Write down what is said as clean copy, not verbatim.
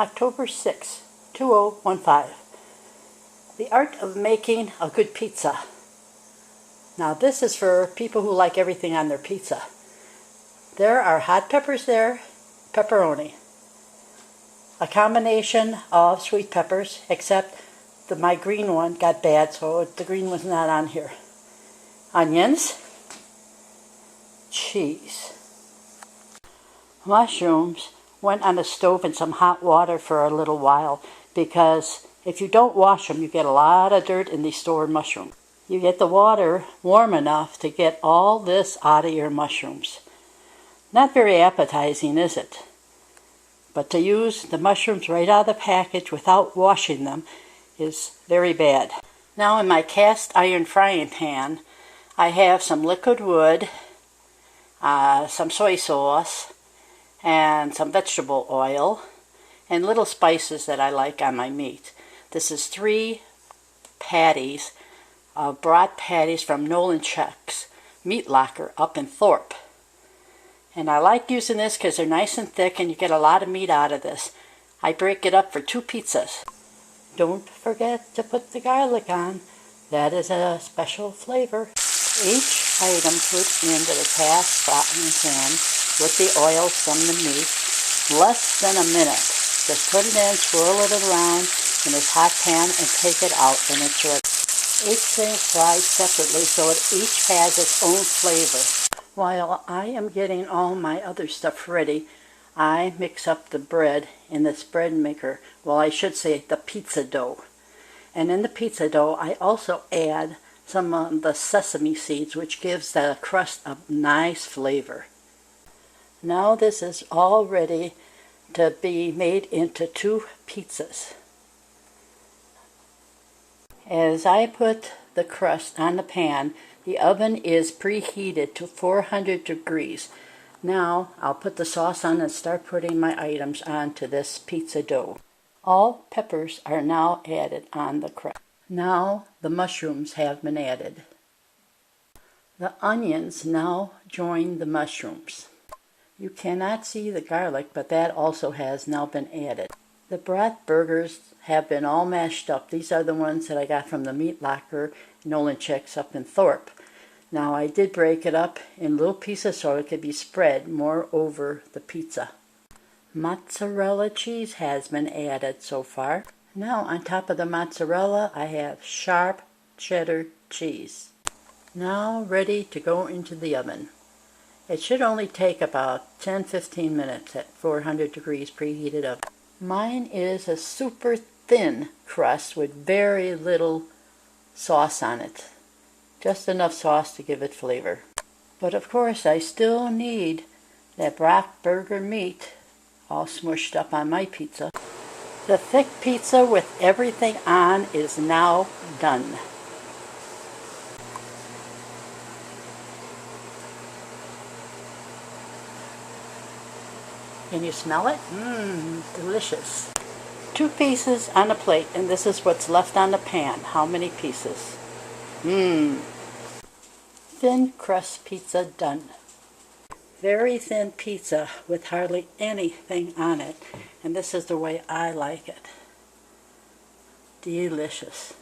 October 6, 2015. The art of making a good pizza. Now this is for people who like everything on their pizza. There are hot peppers there, pepperoni. A combination of sweet peppers, except my green one got bad, so the green was not on here. Onions, cheese, mushrooms. Went on the stove in some hot water for a little while, because if you don't wash them, you get a lot of dirt in these stored mushrooms. You get the water warm enough to get all this out of your mushrooms. Not very appetizing, is it? But to use the mushrooms right out of the package without washing them is very bad. Now in my cast iron frying pan, I have some liquid wood, some soy sauce, and some vegetable oil, and little spices that I like on my meat. This is 3 patties, brat patties from Nolan Check's Meat Locker up in Thorpe. And I like using this because they're nice and thick and you get a lot of meat out of this. I break it up for 2 pizzas. Don't forget to put the garlic on. That is a special flavor. Each item put into the cast frying pan with the oil from the meat, less than a minute. Just put it in, swirl it around in this hot pan and take it out and it's ready. Each thing fried separately so it each has its own flavor. While I am getting all my other stuff ready, I mix up the bread in this bread maker. Well, I should say the pizza dough. And in the pizza dough, I also add some of the sesame seeds, which gives the crust a nice flavor. Now this is all ready to be made into 2 pizzas. As I put the crust on the pan, the oven is preheated to 400 degrees. Now I'll put the sauce on and start putting my items onto this pizza dough. All peppers are now added on the crust. Now the mushrooms have been added. The onions now join the mushrooms. You cannot see the garlic, but that also has now been added. The brat burgers have been all mashed up. These are the ones that I got from the Meat Locker, Nolan Check's up in Thorpe. Now I did break it up in little pieces so it could be spread more over the pizza. Mozzarella cheese has been added so far. Now on top of the mozzarella I have sharp cheddar cheese. Now ready to go into the oven. It should only take about 10-15 minutes at 400 degrees preheated oven. Mine is a super thin crust with very little sauce on it. Just enough sauce to give it flavor. But of course I still need that brat burger meat all smushed up on my pizza. The thick pizza with everything on is now done. Can you smell it? Delicious. 2 pieces on a plate, and this is what's left on the pan. How many pieces? Thin crust pizza done. Very thin pizza with hardly anything on it. And this is the way I like it. Delicious.